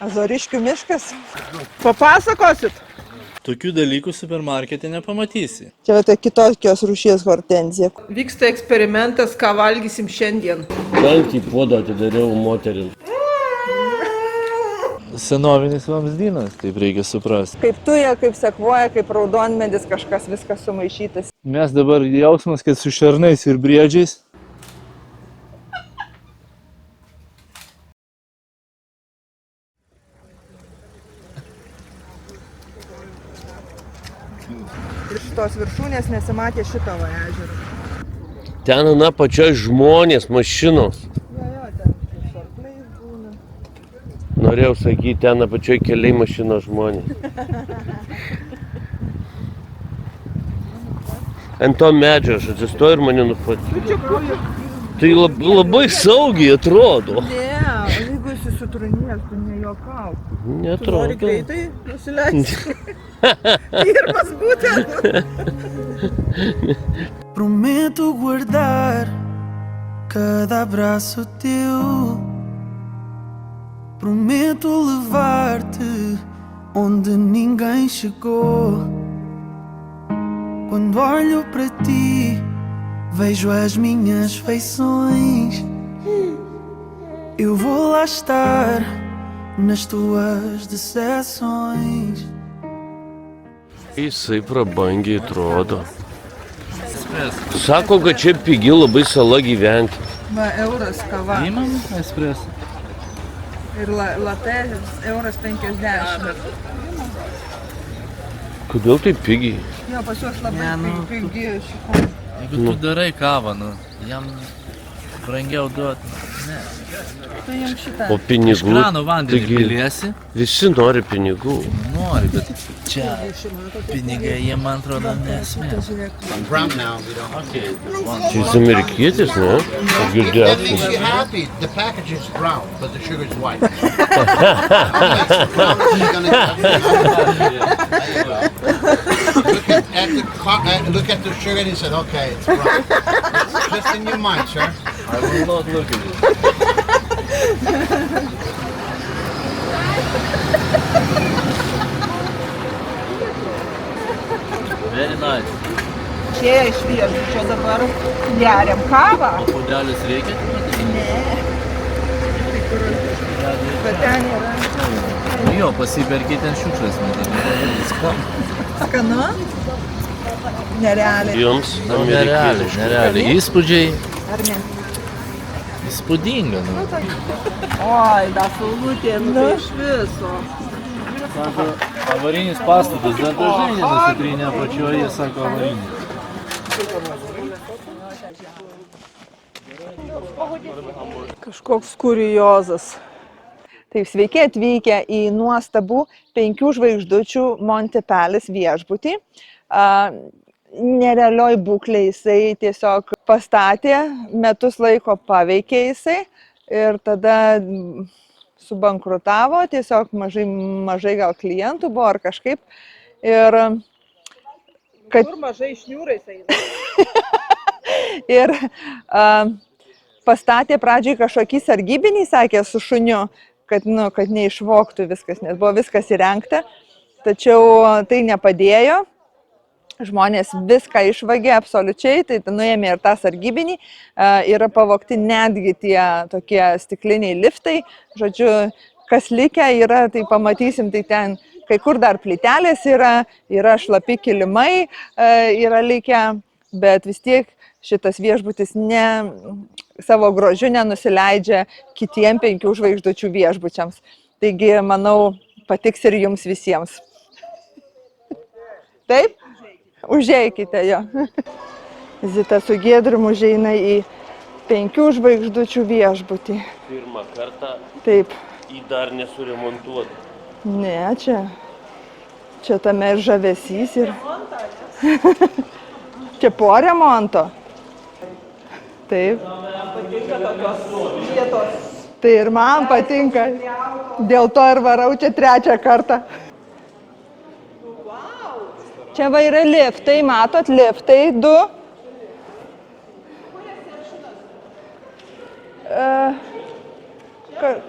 Azoriškių miškas. Papasakosit? Tokių dalykų supermarkete nepamatysi. Čia tai kitokios rūšies hortenzija. Vyksta eksperimentas, ką valgysim šiandien. Dantį puodą atidariau moterim. Senovinis vamzdynas, taip reikia suprasti. Kaip tuja, kaip sekvoja, kaip raudonmedis, kažkas viskas sumaišytas. Mes dabar jausmas, kad su šernais ir briedžiais. Iš tos viršūnės nesimatė šito ežero. Ten pačioj žmonės, mašinos. Jo, ten šortlai būna. Norėjau sakyti, ten pačioj keliai mašinos žmonės. Ant to medžio aš atsistoju ir mane nufotkinu. Tai labai saugiai atrodo. Ne, jeigu esi sutrunėjęs, tu nejuokauk. Neatrodo. Nori greitai nusileisti. Pirmas būtent. Prometo guardar cada abraço teu. Prometo levar-te onde ninguém chegou. Quando olho para ti, vejo as minhas feições. Eu vou lá estar nas tuas decepções. Jisai prabangiai atrodo. Sako, kad čia pigi labai sala gyventi. Va, euras kava. Įmam espreso. Ir latte euras 50. Kodėl tai pigiai? Jo, pas juos labai pigi šitą. Jeigu tu darai kavą, jam brangiau duoti. Ne. Tu jums šitą. O pinigų? Iš krano vandenį piliesi. Visi nori pinigų. Nori, bet čia pinigai jie, man atrodo, nesmė. Čia jis amerikietis, ne? Aš girdėjau. Makes you happy. The package is brown, but the sugar is white. Look at the sugar and he said, okay, it's brown. Just in your mind, sir. I will not look at it. Very nice. Čia iš viešbučio dabar geriam kavą. O puodelis reikia? Ne. Bet ten yra. Jo, pasiperkit ten šiukšlės. Skanu? Nerealiai. Jums Nerealiai, nerealiai. Įspūdžiai Ar ne? įspūdinga. Oi, da saulutė, tai iš viso. Sako, avarinis pastatas, dar dažnai nenusitrynė apačioje, sako avarinis. Kažkoks kuriozas. Taip, sveiki atvykę į nuostabų 5 žvaigždučių Montepelis viešbutį. Nerealioj būklė jisai tiesiog pastatė, metus laiko paveikė jisai ir tada subankrutavo, tiesiog mažai gal klientų buvo ar kažkaip. Ir Kur mažai šniūrais eina. ir pastatė pradžiai kažkokį sargybinį, sakė, su šuniu, kad neišvogtų viskas, nes buvo viskas įrengta, tačiau tai nepadėjo. Žmonės viską išvagė absoliučiai, tai nuėmė ir tą sargybinį, yra pavogti netgi tie tokie stikliniai liftai, žodžiu, kas likę yra, tai pamatysim, tai ten kai kur dar plytelės yra šlapi kilimai, yra likę, bet vis tiek šitas viešbutis savo grožiu nenusileidžia kitiem 5 žvaigždučių viešbučiams. Taigi, manau, patiks ir jums visiems. Taip? Užeikite jo. Zita su Giedrimu užeina į 5 žvaigždučių viešbutį. Pirmą kartą Taip. į dar nesuremontuotą. Ne, čia tame ir žavesys ir... Čia po remonto. Taip. Patinka tokios vietos. Tai ir man patinka. Dėl to ir varau čia 3 kartą. Čia va yra liftai, matot, liftai 2.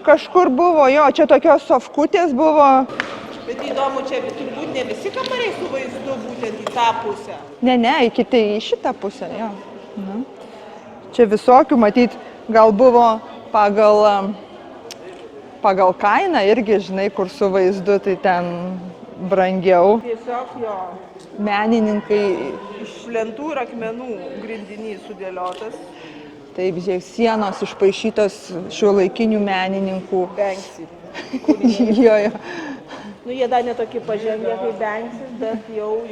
Kažkur buvo, jo, čia tokios sofkutės buvo. Bet įdomu, čia turbūt ne visi kambariai su vaizdu būtent į tą pusę. Ne, kiti į šitą pusę, jo. Na. Čia visokių, matyt, gal buvo pagal kainą irgi, žinai, kur su vaizdu, tai ten brangiau. Tiesiog jo. Menininkai, Iš lentų ir akmenų grindinys sudėliotas. taip, žiūrėk, sienos išpaišytos šiuolaikinių menininkų. Banksy. Jo. Nu, jie dar netokie pažengę kaip Banksis, bet jau.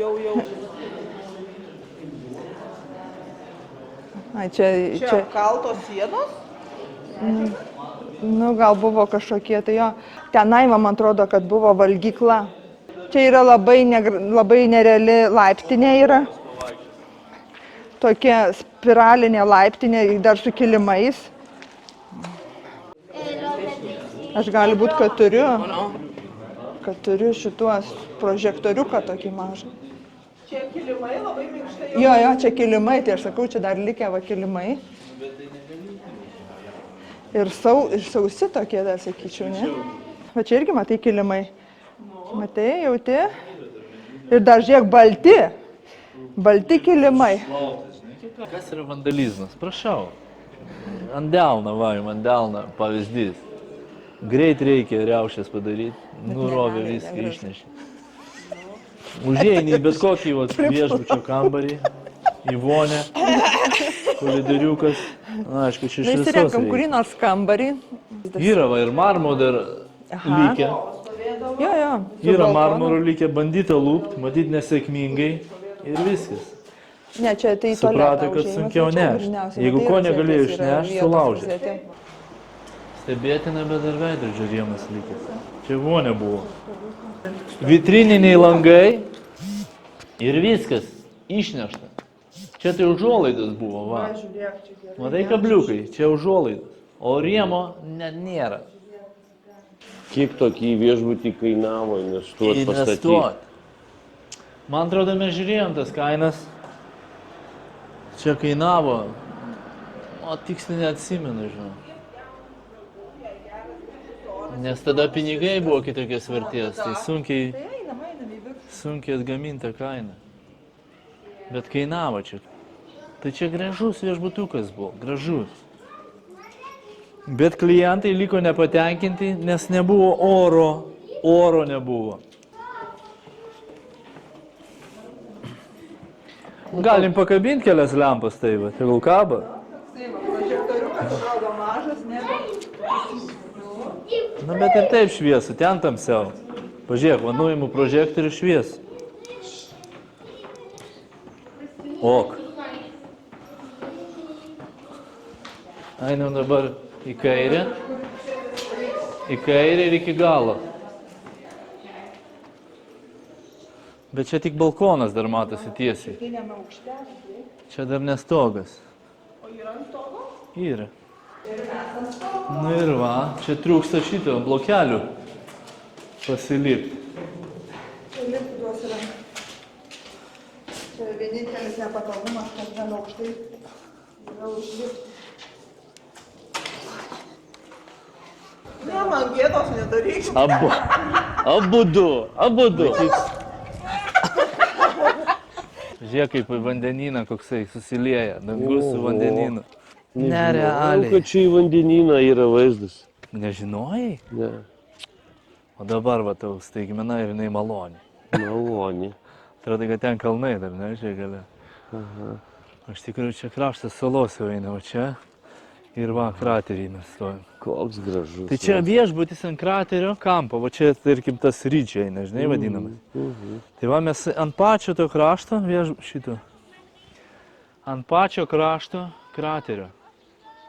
A, Čia kaltos sienos? Nu, gal buvo kažkokie, tai jo. Tenai, man atrodo, kad buvo valgykla. Čia yra labai nereali laiptinė yra. Tokia spiralinė laiptinė, dar su kilimais. Aš gali būt, kad turiu šituos prožektoriuką tokį mažą. Čia kilimai labai minkštai. Jo, čia kilimai, tai aš sakau, čia dar likę va kilimai. Ir sausi tokie dar, sakyčiau, ne? Va čia irgi matai kilimai. Matai, jauti? Ir dar žiūrėk, balti kilimai. Kas yra vandalizmas? Prašau. Ant delno, ant delno pavyzdys. Greit reikia riaušės padaryti, nurovė viską išnešė. Užėjai į bet kokį viešbučio kambarį, į vonę, kolidoriukas. Na, aišku, čia iš visos Įsirenkam kurį reikia. nors kambarį. Yra va, ir marmuro dar lygia. Jo. Yra marmuro lygia, bandyta lūpt, matyt nesėkmingai ir viskas. Ne, čia tai Suprato, kad sunkiau nešti. Jeigu ko negalėjo išnešti, sulaužė. Stebėtina, bet dar veidrodžio rėmas likęs. Čia vonė buvo. Vitrininiai langai ir viskas išnešta. Čia tai užuolaidas buvo, va. Matai kabliukai, čia užuolaidas. O rėmo net nėra. Kiek tokį viešbutį kainavo investuoti pastatyti? Man atrodo, mes žiūrėjom tas kainas. Čia kainavo, o tiksliai neatsimenu, žinau. Nes tada pinigai buvo kitokios vertės, tai sunkiai atgaminta kaina. Bet kainavo čia. Tai čia gražus viešbutukas buvo, gražus. Bet klientai liko nepatenkinti, nes nebuvo oro nebuvo. Galim pakabinti kelias lempas, tai va, tegul kaba. Na, bet ir taip šviesu, ten tamsiau. Pažiūrėk, va, nuimu prožektorių šviesu. Ok. Einam dabar į kairę ir iki galo. Bet čia tik balkonas dar matosi tiesiai. Čia dar nestogas. O yra ant stogo? Yra. Nu ir va, čia trūksta šito blokelių pasilipti. Čia lipti duos yra. Čia vienintelis nepatogumas, kad gan aukštai yra užlipti. Ne, man gėdos nedaryk. Abudu. Žiūrėk, kaip į vandenyną koksai susilieja, dangus su vandenynu. Nerealiai. Kad čia į vandenyną yra vaizdas. Nežinojai? Ne. O dabar va tau staigmena ir jinai maloni. Maloni. Atrodo, kad ten kalnai dar, ne, čia gale. Aš tikrųjų čia kraštas salos jau eina, o čia ir va kraterį mes stovim. Koks gražus. Tai čia viešbutis ant kraterio kampo, va čia, tarkim, tas rydžiai, nežinai, vadinamas. Tai va mes ant pačio to krašto, ant pačio krašto kraterio.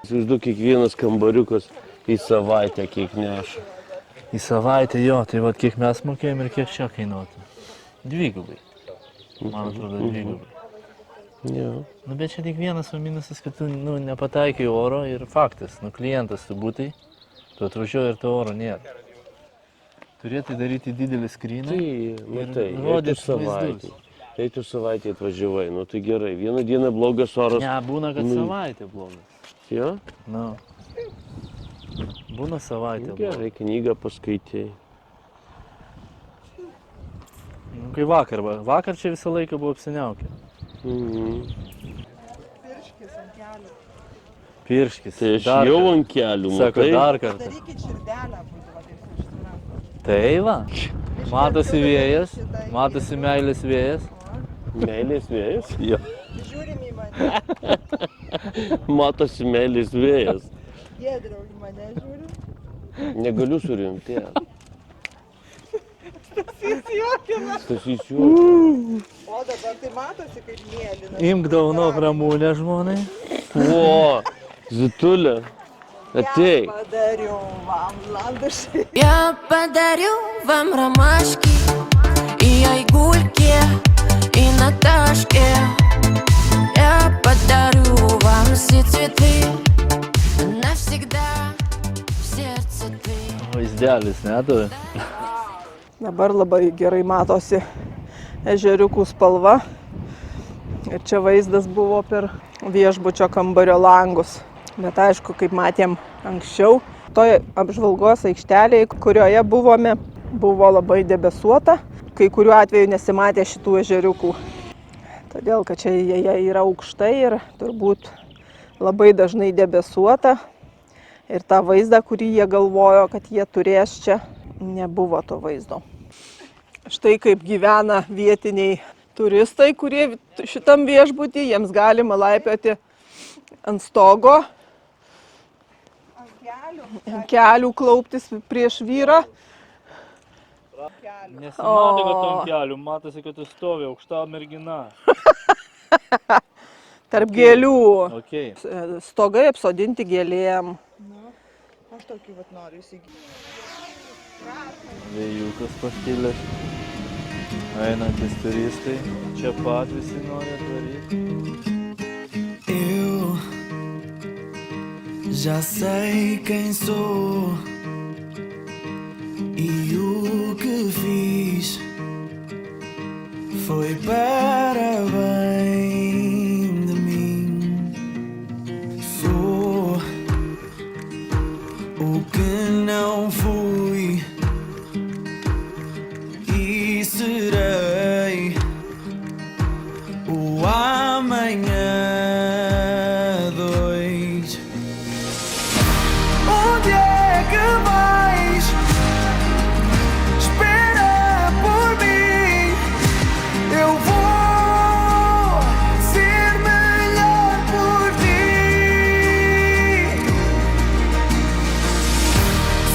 Įsivaizduok, kiekvienas kambariukas į savaitę kiek neša. Į savaitę jo, tai va kiek mes mokėjom ir kiek čia kainuotų. Dvigubai. Man atrodo, dvigubai. Jo. Nu, bet čia tik vienas minusas, kad tu nepataikai oro ir faktas, klientas tu būtai, tu atvažiuoji ir to oro nėra. Turėtų daryti didelį skryną Tai, matai, ir rodyti savaitę. vaizdus. Tai tu savaitę atvažiavai, nu tai gerai, vieną dieną blogas oras. Ne, būna, kad savaitė blogas. Jo? Nu. Būna savaitė. Gerai, knygą paskaitėjai. Nu, kai vakar, va. Vakar čia visą laiką buvo apsiniaukę. Pirškis. Tai aš Dar jau kartą. ant kelių, Sako, matai? dar kartą. Darykit širdelę, būtų va taip su instrumentu. Tai va. Matosi vėjas, matosi meilės vėjas. Meilės vėjas? Jo. Žiūrim į mane. Matosi meilės vėjas. Giedriau į mane žiūri. Negaliu surimti. Įsijuokime. Stasys juokia. O dabar tai matosi kaip mėlyna. Imk daunok ramūnę žmonai. O, Zitulė. Ateik. Padariau вам ландыши. Я подарю вам ромашки и айгульке, и Наташке. Я подарю вам все цветы навсегда в сердце ты. Vaizdelis, ne tu? Dabar labai gerai matosi ežeriukų spalva. Ir čia vaizdas buvo per viešbučio kambario langus. Bet aišku, kaip matėm anksčiau, toje apžvalgos aikštelėje, kurioje buvome, buvo labai debesuota. Kai kuriuo atveju nesimatė šitų ežeriukų. Todėl, kad čia jie yra aukštai ir turbūt labai dažnai debesuota. Ir tą vaizdą, kurį jie galvojo, kad jie turės čia, nebuvo to vaizdo. Štai kaip gyvena vietiniai turistai, kurie šitam viešbutį, jiems galima laipioti ant stogo, ant kelių klauptis prieš vyrą. Nesimato, kad tu ant kelių, matosi, kad tu stovi aukšta mergina. Tarp gėlių. Okay. Stogai apsodinti gėlėm. Aš tokį vat noriu įsigyti. Vėjukas pakilęs. Einantis turistai. Čia pat visi nori atvaryti. Eu já sei quem sou e o que fiz foi para bem de mim. Sou o que não fui e serei o amanhã. Onde é que vais? Espera por mim. Eu vou ser melhor por ti.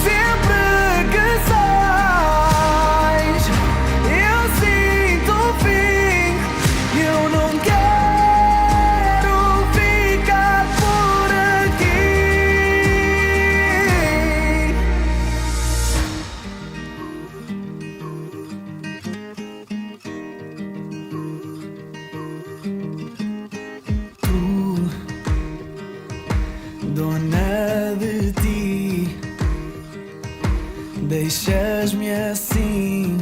Sempre que sais, eu sinto o fim. Eu não quero ficar por aqui. Tu, dona de ti, deixas-me assim,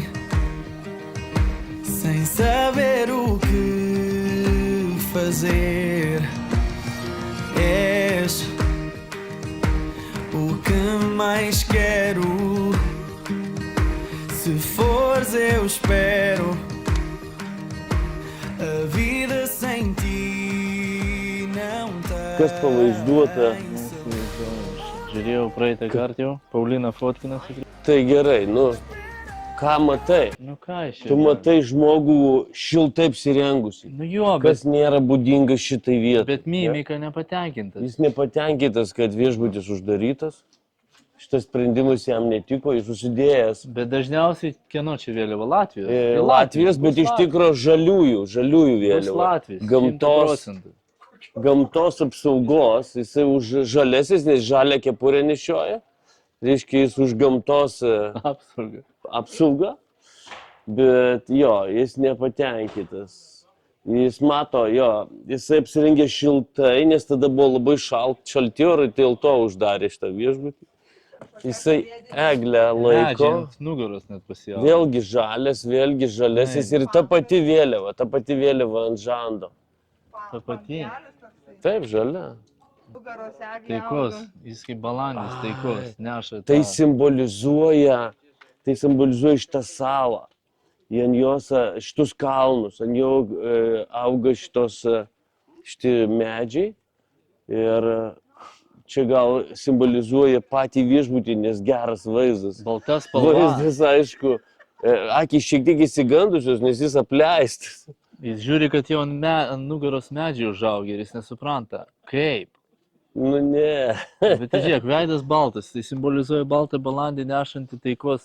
sem saber o que fazer. És o que mais quero. Se fores, eu espero. A vida sem ti não tem. Kas pavaizduota? Žiūrėjau praeitą kartą jau. Paulina fotkinasi. Tai gerai, nu, ką matai? Nu ką iš čia? Tu matai žmogų šiltai apsirengusį. Nu jo, bet, Kas nėra būdinga šitai vietai. bet mimika nepatenkintas. Jis nepatenkintas, kad viešbutis uždarytas. Šitas sprendimas jam netiko, jis susidėjęs Bet dažniausiai kieno čia vėliava? Latvijos? Latvijos, bet iš tikro žaliųjų Bus vėliava. Latvijos. Gamtos, 100%. gamtos apsaugos, jisai už žalesis, nes žalia kepurė nešioja. Reiškia, jis už gamtos Apsauga. apsaugą, bet jo, jis nepatenkintas. Jis mato, jo, jisai apsirengė šiltai, nes tada buvo labai šalti orai, tai dėl to uždarė šitą viešbutį. Jisai eglę laiko, Medžiai ant nugaros net pasijau. vėlgi žalias, vėlgi žalesis ir ta pati vėliava ant žando. Ta pati. Taip, žalia. Taikos, jis kaip balandis, taikos, neša Tai tą. simbolizuoja šitą salą. Ir ant jos šitus kalnus, ant jo auga šitie medžiai. Ir čia gal simbolizuoja patį viešbutį, nes geras vaizdas. Balta spalva. Vaizdas, aišku, akis šiek tiek įsigandusios, nes jis apleistas. Jis žiūri, kad jau ant nugaros medžiai užaugę ir jis nesupranta. Kaip? Nu ne. Bet žiūrėk, veidas baltas, tai simbolizuoja baltą balandį nešantį taikos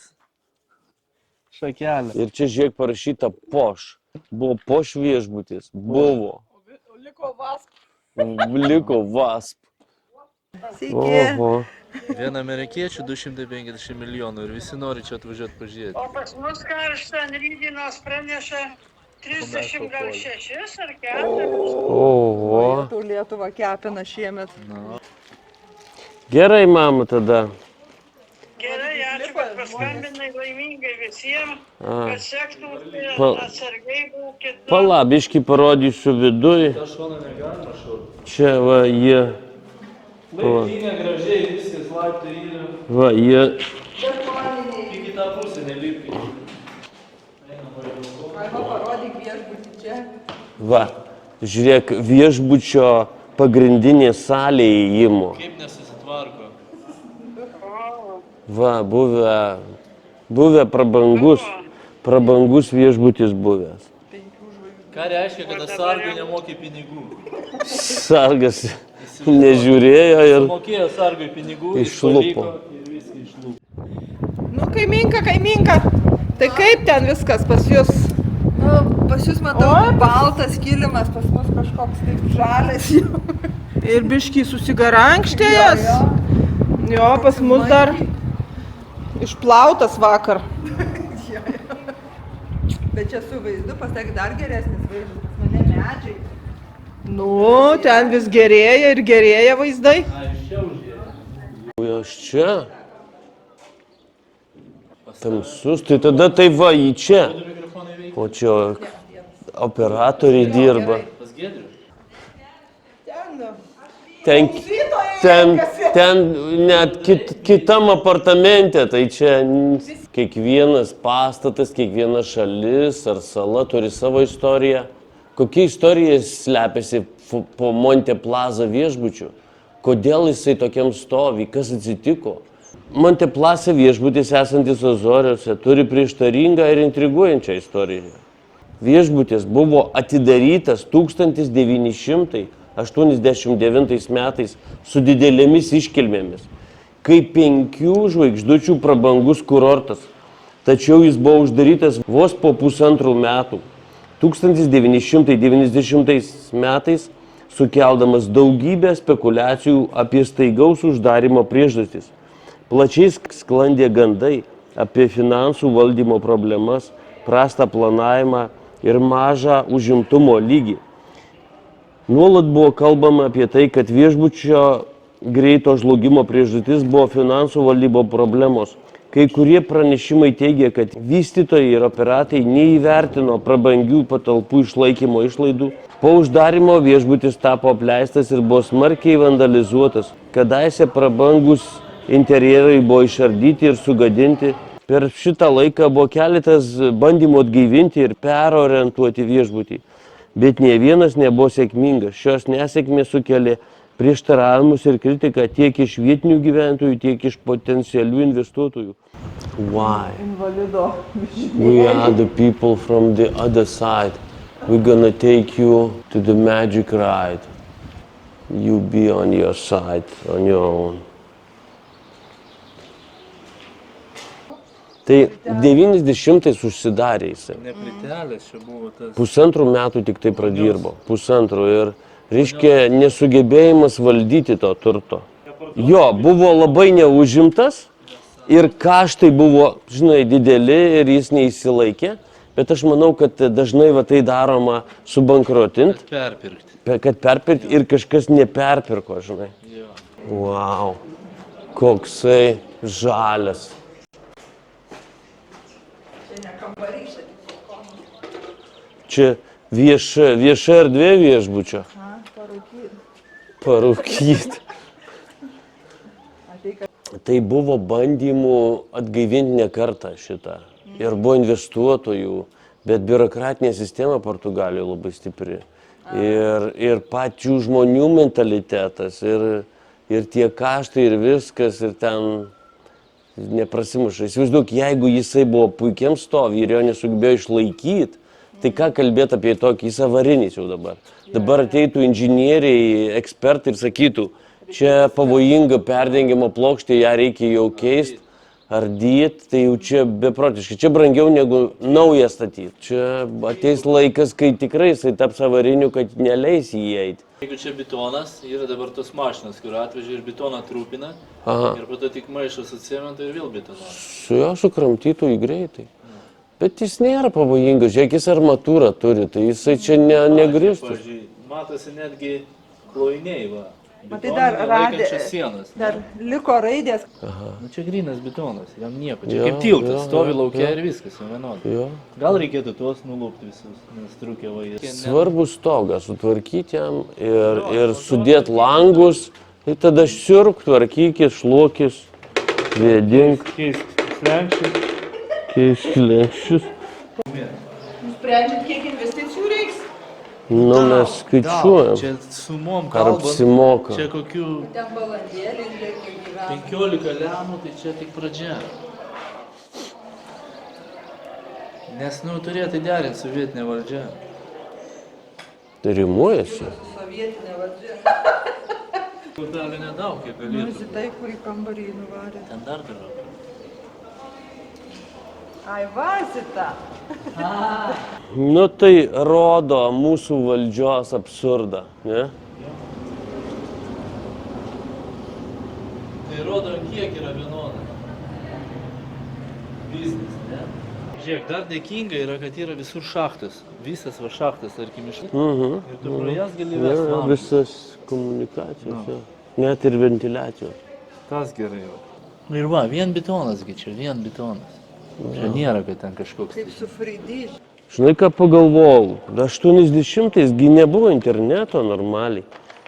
šakelę. Ir čia žiūrėk parašyta Poš. Buvo Poš viešbutis. Buvo. Liko VASP. Sveiki. Oho. Vien amerikiečių 250 milijonų ir visi nori čia atvažiuoti pažiūrėti. O pas mus karšta, rytdienos praneša 30 gal 6 ar 4. Oho. Tų Lietuva kepina šiemet. Gerai, mama, tada. Gerai, ačiū, kad paskambinai, laimingai visiems, kad sektųsi, atsargiai būkit. Palabiškai parodysiu viduj. Čia va jie. Laiptinė gražiai, viskas laiptai yra. Va jie. Į kitą pusę nelipti. Arba parodyk viešbutį čia. Va. Žiūrėk, viešbučio pagrindinė salė įėjimo. Kaip nesusitvarko. Va, buvę prabangus viešbutis buvęs. Ką reiškia, kad sargai nemokė pinigų? Sargas nežiūrėjo ir Mokėjo sargui pinigų, Išlupo. Ir viską išlupo. Nu, kaiminka. Tai kaip ten viskas pas jūs? Nu, pas jūs matau baltas kilimas, pas mus kažkoks taip žalias jau. Ir biškiai susigarankštėjęs. Jo, pas mus dar išplautas vakar. Bet čia su vaizdu pasak dar geresnis vaizdas, pas mane medžiai. Nu, ten vis gerėja ir gerėja vaizdai. Aš čia. Tamsus, tai tada tai va į čia. O čia operatoriai dirba. Pas Giedrių? Ten net kitam apartamente, tai čia kiekvienas pastatas, kiekviena šalis ar sala turi savo istoriją. Kokia istorija slepiasi po Monte Plaza viešbučiu? Kodėl jisai tokiam stovi? Kas atsitiko? Monte Plaza viešbutis esantis Azoriuose turi prieštaringą ir intriguojančią istoriją. Viešbutis buvo atidarytas 1989 metais su didelėmis iškilmėmis, kaip 5 žvaigždučių prabangus kurortas. Tačiau jis buvo uždarytas vos po 1,5 metų. 1990 metais sukeldamas daugybę spekulacijų apie staigaus uždarymo priežastis. Plačiai sklandė gandai apie finansų valdymo problemas, prastą planavimą ir mažą užimtumo lygį. Nuolat buvo kalbama apie tai, kad viešbučio greito žlugimo priežastis buvo finansų valdymo problemos. Kai kurie pranešimai teigia, kad vystytojai ir operatoriai neįvertino prabangių patalpų išlaikymo išlaidų. Po uždarimo viešbutis tapo apleistas ir buvo smarkiai vandalizuotas. Kadaise prabangus interjerai buvo išardyti ir sugadinti. Per šitą laiką buvo keletas bandymų atgaivinti ir perorientuoti viešbutį. Bet nė vienas nebuvo sėkmingas. Šios nesėkmės sukelia prieštaravimus ir kritiką tiek iš vietinių gyventojų, tiek iš potencialių investuotojų. Why? We are the people from the other side. We're gonna take you to the magic ride. You be on your side, on your own. Tai 90-ais užsidarė jisai. Ne plytelės, čia buvo tas. 1,5 metų tik tai pradirbo. 1,5 ir, reiškia, nesugebėjimas valdyti to turto. Jo, buvo labai neužimtas ir kaštai buvo, žinai, dideli ir jis neįsilaikė. Bet aš manau, kad dažnai va tai daroma subankrotint. Perpirkti. Kad perpirkti ir kažkas neperpirko, žinai. Wow, koksai žalias. Čia vieša erdvė viešbučio. parūkyti. Tai buvo bandymų atgaivinti ne kartą šitą. Ir buvo investuotojų, bet biurokratinė sistema Portugalijoje labai stipri. Ir pačių žmonių mentalitetas, ir tie kaštai, ir viskas, ir ten neprasimuša. Įsivaizduok, jeigu jisai buvo puikiam stovį ir jo nesugebėjo išlaikyti, tai ką kalbėti apie tokį, jis avarinis jau dabar. Dabar ateitų inžinieriai, ekspertai ir sakytų, čia pavojinga perdengiama plokštė, ją reikia jau keisti, ardyti, tai jau čia beprotiškai. Čia brangiau negu naują statyti. Čia ateis laikas, kai tikrai jisai taps avariniu, kad neleis įeiti. Jeigu čia betonas, yra dabar tos mašinos, kur atvežė ir betoną trūpina, ir po to tik maišo su cementu ir vėl betonas. Su jo sukramtytų į greitai. Bet jis nėra pavojingas, žiūrėk, jis armatūrą turi, tai jisai čia negristas. Matosi netgi klojiniai, va. Matai, dar radė, sienas. dar liko raidės. Nu čia grynas betonas, jam nieko. Čia kaip tiltas, stovi laukia ir viskas, jau vienodai. Gal reikėtų tuos nulūpti visus, nes trūkė vaizdas. Svarbu stogą sutvarkyti jam ir sudėti langus, tai tada siurk, tvarkykis, šluokis, vėdink. Keisk slenkščius. Keisk slenkščius. Nusprendžiat, kiek investicijų reiks? Nu, mes skaičiuojam. Čia sumom Ar kalbant, apsimoka. čia kokių Ten balandėlį, kiek gyvena. 15 lemų, tai čia tik pradžia. Nes, nu, turėtų derinti su vietinė valdžia. Rimuojasi. Sovietinė valdžia. Kurdelė nedaug, kiek galėtų. Nusitai, kurį kambarį nuvarė. Ten dar darau. Ai, vasita. Nu, tai rodo mūsų valdžios absurdą, ne? Tai rodo, kiek yra vienoda. Biznis, ne? Žiūrėk, dar dėkinga yra, kad yra visur šachtas. Visas va šachtas, tarkim, iš... Ir tu pro jas gali vesti vamzdžius. Visas komunikacijos, net ir ventiliacijos. Tas gerai jau. Ir va, vien betonas, čia, vien betonas. Čia nėra, kad ten kažkoks... Kaip su Fridyš. Žinai, ką pagalvojau, 80-ais gi nebuvo interneto normaliai.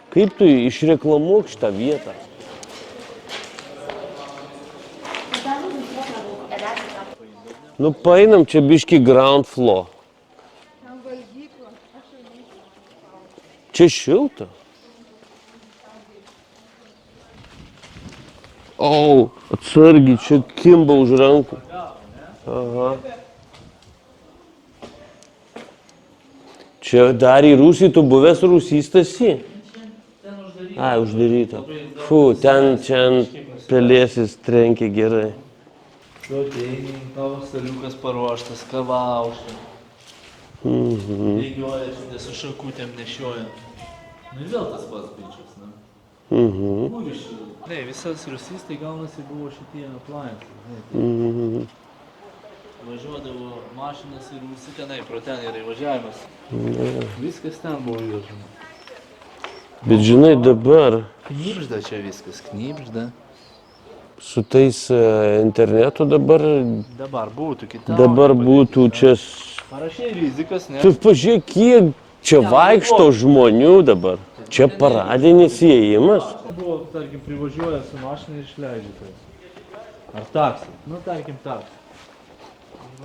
Kaip tu išreklamuok šitą vietą? Nu, paeinam čia biški ground floor. Čia šilta. O, atsargiai, čia kimba už rankų. Aha. Čia dar į Rūsį, tu buvęs Rūsystas į? Ai, uždaryta. Fu, ten čia pelėsis trenkia gerai. Tu ateini, tavo staliukas paruoštas, kava aušta. Bėgioja šitie su šakutėm nešioja. Nu ir vėl tas pats bičias, ne? Ne, visas Rūsys tai gaunasi buvo šitie appliances. Važiuodavo mašinas į Rūsį, tenai pro ten yra įvažiavimas. Viskas ten buvo įvažiama. Bet žinai, dabar Knybžda čia viskas, knybžda. su tais internetu dabar būtų kita. dabar būtų čia... Parašiai rizikas, ne? Tu pažiūrėk, kiek čia vaikšto žmonių dabar. Čia paradinis įėjimas. Buvo, tarkim, privažiuoja su mašina ir išleidžia tai. Ar taksi? Nu, tarkim, taksi.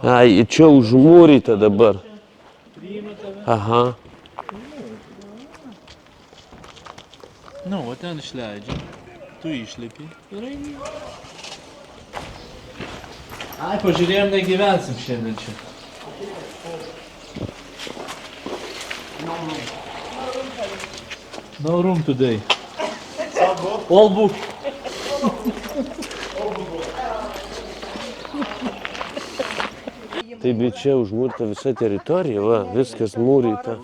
Ai, čia užmūryta dabar. Priima tave. Aha. Nu, o ten išleidžia. Tu išlipi ir eini. Ai, pažiūrėjom, negyvensim šiandien čia. No room today. All booked. Tai bet čia užmūryta visa teritorija, va, viskas mūryta.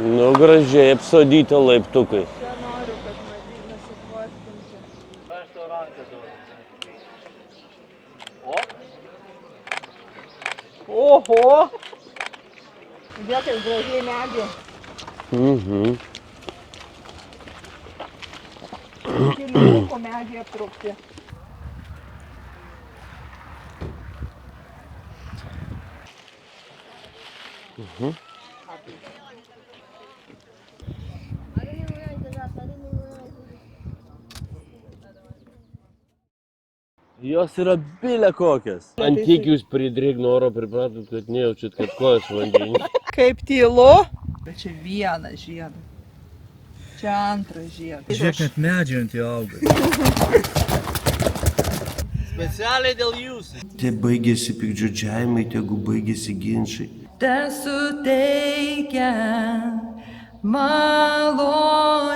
Nu, gražiai apsodyti laiptukai. Oho! Žiūrėk, kaip gražiai medį. Keliuko medį aptrūkti. Jos yra bilė kokias. Ant kiek jūs prie drėgno oro pripratot, kad nejaučiat, kad kojas vandenį. Kaip tylu. Bet čia vienas žiedas. Čia antras žiedas. Žiūrėk, net medžiai ant jo auga. Specialiai dėl jūsų. Te baigėsi pikdžiodžiavimai, tegu baigėsi ginčai. Te suteikia malonę.